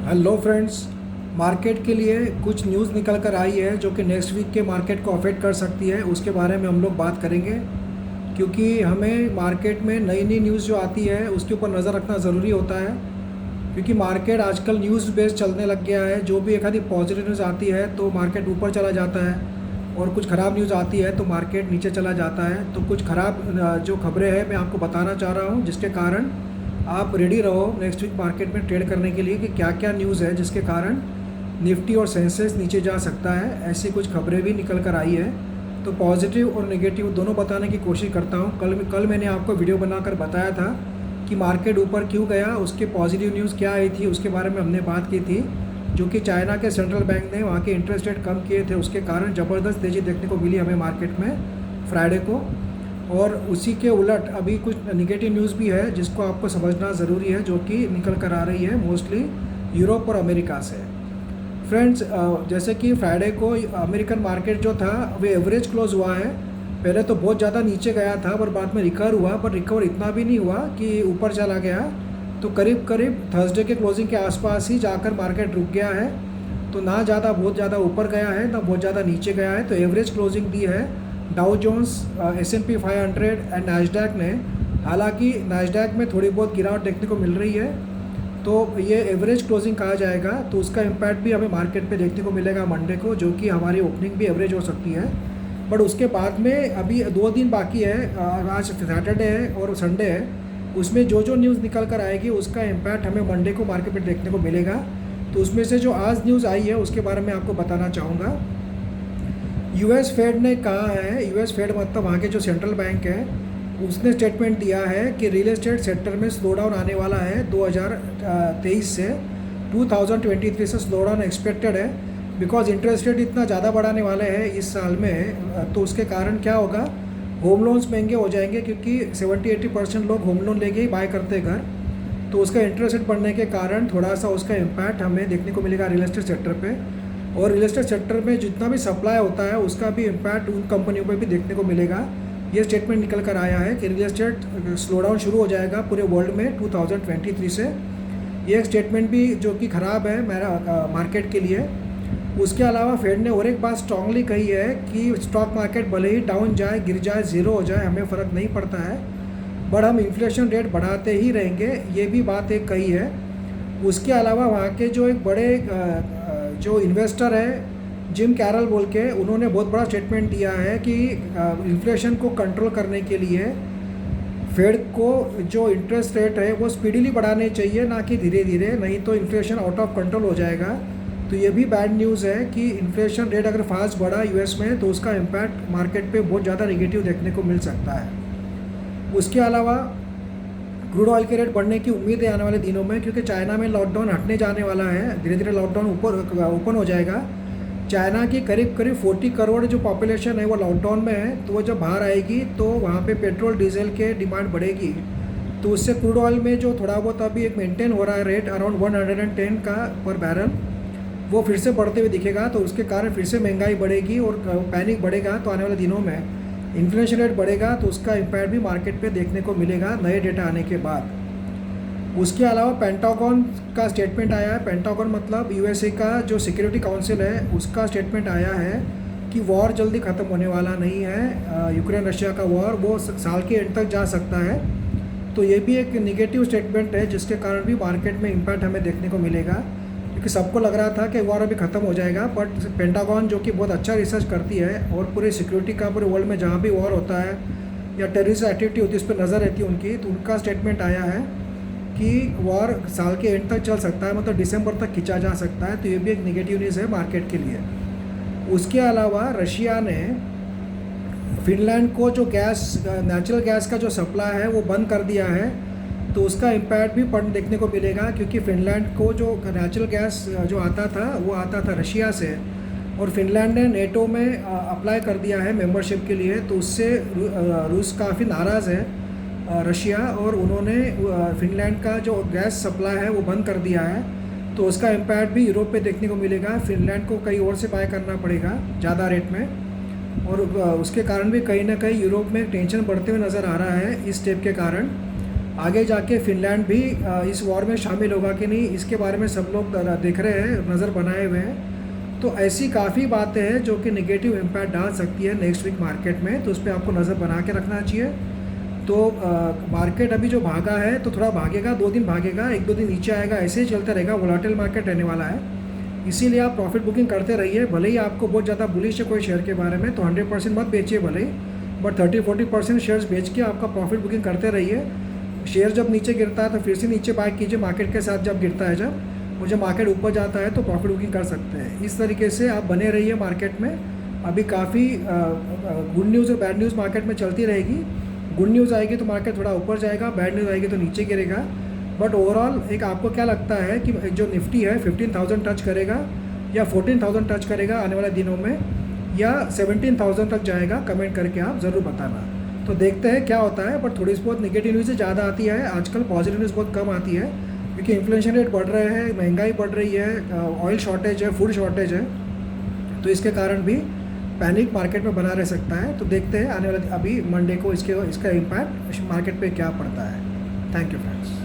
Hello friends. Market के लिए कुछ न्यूज़ निकल कर आई है जो कि नेक्स्ट वीक के मार्केट को अफेक्ट कर सकती है। उसके बारे में हम लोग बात करेंगे, क्योंकि हमें मार्केट में नई नई न्यूज़ जो आती है उसके ऊपर नज़र रखना ज़रूरी होता है। क्योंकि मार्केट आजकल न्यूज़ बेस्ड चलने लग गया है। जो भी एक आधी पॉजिटिव न्यूज़ आती है तो मार्केट ऊपर चला जाता है, और कुछ ख़राब न्यूज़ आती है तो मार्केट नीचे चला जाता है। तो कुछ ख़राब जो खबरें हैं मैं आपको बताना चाह रहा हूँ, जिसके कारण आप रेडी रहो नेक्स्ट वीक मार्केट में ट्रेड करने के लिए कि क्या क्या न्यूज़ है जिसके कारण निफ्टी और सेंसेक्स नीचे जा सकता है। ऐसी कुछ खबरें भी निकल कर आई है, तो पॉजिटिव और नेगेटिव दोनों बताने की कोशिश करता हूँ। कल मैंने आपको वीडियो बनाकर बताया था कि मार्केट ऊपर क्यों गया, उसके पॉजिटिव न्यूज़ क्या आई थी, उसके बारे में हमने बात की थी। जो कि चाइना के सेंट्रल बैंक ने वहाँ के इंटरेस्ट रेट कम किए थे, उसके कारण ज़बरदस्त तेज़ी देखने को मिली हमें मार्केट में फ्राइडे को। और उसी के उलट अभी कुछ निगेटिव न्यूज़ भी है जिसको आपको समझना ज़रूरी है, जो कि निकल कर आ रही है मोस्टली यूरोप और अमेरिका से। फ्रेंड्स, जैसे कि फ्राइडे को अमेरिकन मार्केट जो था वो एवरेज क्लोज हुआ है। पहले तो बहुत ज़्यादा नीचे गया था पर बाद में रिकवर हुआ, पर रिकवर इतना भी नहीं हुआ कि ऊपर चला गया। तो करीब करीब थर्सडे के क्लोजिंग के आसपास ही जाकर मार्केट रुक गया है। तो ना ज़्यादा बहुत ज़्यादा ऊपर गया है, ना बहुत ज़्यादा नीचे गया है। तो एवरेज क्लोजिंग दी है Dow Jones, S&P 500 and Nasdaq ने। हालांकि नैस्डैक में थोड़ी बहुत गिरावट देखने को मिल रही है, तो ये एवरेज क्लोजिंग कहा जाएगा। तो उसका इम्पैक्ट भी हमें मार्केट पे देखने को मिलेगा मंडे को, जो कि हमारी ओपनिंग भी एवरेज हो सकती है। बट उसके बाद में अभी 2 दिन बाकी है, आज सैटरडे है और संडे है। उसमें जो जो न्यूज़ निकल कर आएगी उसका इम्पैक्ट हमें मंडे को मार्केट में देखने को मिलेगा। तो उसमें से जो आज न्यूज़ आई है उसके बारे में आपको बताना चाहूँगा। US फेड ने कहा है, US फेड मतलब वहाँ के जो सेंट्रल बैंक है, उसने स्टेटमेंट दिया है कि रियल एस्टेट सेक्टर में स्लो डाउन आने वाला है 2023 से। 2023 से स्लो डाउन एक्सपेक्टेड है, बिकॉज इंटरेस्ट रेट इतना ज़्यादा बढ़ाने वाले हैं इस साल में। तो उसके कारण क्या होगा, होम लोन्स महंगे हो जाएंगे, क्योंकि 70-80% लोग होम लोन लेके ही बाय करते हैं घर। तो उसका इंटरेस्ट रेट बढ़ने के कारण थोड़ा सा उसका इम्पैक्ट हमें देखने को मिलेगा रियल एस्टेट सेक्टर पे। और रियल एस्टेट सेक्टर में जितना भी सप्लाई होता है उसका भी इम्पैक्ट उन कंपनियों पे भी देखने को मिलेगा। ये स्टेटमेंट निकल कर आया है कि रियल एस्टेट स्लो डाउन शुरू हो जाएगा पूरे वर्ल्ड में 2023 से। ये एक स्टेटमेंट भी जो कि ख़राब है मेरा मार्केट के लिए। उसके अलावा फेड ने और एक बात स्ट्रांगली कही है कि स्टॉक मार्केट भले ही डाउन जाए, गिर जाए, ज़ीरो हो जाए, हमें फ़र्क नहीं पड़ता है, बट हम इन्फ्लेशन रेट बढ़ाते ही रहेंगे। ये भी बात एक कही है। उसके अलावा वहाँ के जो एक बड़े जो इन्वेस्टर है जिम कैरल बोल के, उन्होंने बहुत बड़ा स्टेटमेंट दिया है कि इन्फ्लेशन को कंट्रोल करने के लिए फेड को जो इंटरेस्ट रेट है वो स्पीडीली बढ़ाने चाहिए, ना कि धीरे धीरे, नहीं तो इन्फ्लेशन आउट ऑफ कंट्रोल हो जाएगा। तो ये भी बैड न्यूज़ है कि इन्फ्लेशन रेट अगर फास्ट बढ़ा US में तो उसका इम्पैक्ट मार्केट पे बहुत ज़्यादा नेगेटिव देखने को मिल सकता है। उसके अलावा क्रूड ऑयल के रेट बढ़ने की उम्मीद है आने वाले दिनों में, क्योंकि चाइना में लॉकडाउन हटने जाने वाला है। धीरे धीरे लॉकडाउन ओपन हो जाएगा। चाइना की करीब करीब 40 करोड़ जो पॉपुलेशन है वो लॉकडाउन में है। तो वो जब बाहर आएगी तो वहाँ पे पेट्रोल डीजल के डिमांड बढ़ेगी। तो उससे क्रूड ऑयल में जो थोड़ा बहुत अभी एक मेंटेन हो रहा है रेट अराउंड 110 का पर बैरल, वो फिर से बढ़ते हुए दिखेगा। तो उसके कारण फिर से महंगाई बढ़ेगी और पैनिक बढ़ेगा। तो आने वाले दिनों में इन्फ्लेशन रेट बढ़ेगा, तो उसका इम्पैक्ट भी मार्केट पे देखने को मिलेगा नए डेटा आने के बाद। उसके अलावा पेंटागन का स्टेटमेंट आया है। पेंटागन मतलब USA का जो सिक्योरिटी काउंसिल है, उसका स्टेटमेंट आया है कि वॉर जल्दी ख़त्म होने वाला नहीं है। यूक्रेन रशिया का वॉर वो साल के एंड तक जा सकता है। तो ये भी एक निगेटिव स्टेटमेंट है, जिसके कारण भी मार्केट में इम्पैक्ट हमें देखने को मिलेगा। क्योंकि सबको लग रहा था कि वॉर अभी ख़त्म हो जाएगा, बट पेंटागन जो कि बहुत अच्छा रिसर्च करती है और पूरे सिक्योरिटी का पूरे वर्ल्ड में जहाँ भी वॉर होता है या टेररिस्ट एक्टिविटी होती है उस पर नज़र रहती है उनकी, तो उनका स्टेटमेंट आया है कि वॉर साल के एंड तक चल सकता है, मतलब दिसंबर तक खींचा जा सकता है। तो ये भी एक नेगेटिव न्यूज़ है मार्केट के लिए। उसके अलावा रशिया ने फिनलैंड को जो नेचुरल गैस का जो सप्लाई है वो बंद कर दिया है। तो उसका इम्पैक्ट भी देखने को मिलेगा, क्योंकि फिनलैंड को जो नेचुरल गैस जो आता था वो आता था रशिया से, और फिनलैंड ने नेटो में अप्लाई कर दिया है मेंबरशिप के लिए। तो उससे रूस काफ़ी नाराज़ है रशिया, और उन्होंने फिनलैंड का जो गैस सप्लाई है वो बंद कर दिया है। तो उसका इम्पैक्ट भी यूरोप पे देखने को मिलेगा। फिनलैंड को कहीं और से बाय करना पड़ेगा ज़्यादा रेट में, और उसके कारण भी कहीं ना कहीं यूरोप में टेंशन बढ़ते हुए नज़र आ रहा है इस स्टेप के कारण। आगे जाके फिनलैंड भी इस वॉर में शामिल होगा कि नहीं, इसके बारे में सब लोग देख रहे हैं, नज़र बनाए हुए हैं। तो ऐसी काफ़ी बातें हैं जो कि नेगेटिव इम्पैक्ट डाल सकती है नेक्स्ट वीक मार्केट में, तो उस पर आपको नज़र बना के रखना चाहिए। तो मार्केट अभी जो भागा है तो थोड़ा भागेगा, 2 दिन भागेगा, 1-2 दिन नीचे आएगा, ऐसे ही चलता रहेगा, वोलेटाइल मार्केट रहने वाला है। इसीलिए आप प्रॉफिट बुकिंग करते रहिए। भले ही आपको बहुत ज़्यादा बुलिश है कोई शेयर के बारे में तो 100% मत बेचिए भले ही, बट 30-40% शेयर्स बेच के आपका प्रॉफिट बुकिंग करते रहिए। शेयर जब नीचे गिरता है तो फिर से नीचे बाय कीजिए मार्केट के साथ, जब गिरता है जब, और जब मार्केट ऊपर जाता है तो प्रॉफिट बुकिंग कर सकते हैं। इस तरीके से आप बने रहिए मार्केट में। अभी काफ़ी गुड न्यूज़ और बैड न्यूज़ मार्केट में चलती रहेगी। गुड न्यूज़ आएगी तो मार्केट थोड़ा ऊपर जाएगा, बैड न्यूज़ आएगी तो नीचे गिरेगा। बट ओवरऑल एक आपको क्या लगता है कि जो निफ्टी है 15,000 टच करेगा या 14,000 टच करेगा आने वाले दिनों में, या 17,000 तक जाएगा? कमेंट करके आप ज़रूर बताना। तो देखते हैं क्या होता है। बट थोड़ी सी बहुत नेगेटिव न्यूज़ ज़्यादा आती है आजकल, पॉजिटिव न्यूज़ बहुत कम आती है, क्योंकि इन्फ्लेशन रेट बढ़ रहे हैं, महंगाई बढ़ रही है, ऑयल शॉर्टेज है, फूड शॉर्टेज है, तो इसके कारण भी पैनिक मार्केट में बना रह सकता है। तो देखते हैं आने वाले अभी मंडे को इसका इम्पैक्ट मार्केट पे क्या पड़ता है। Thank you friends.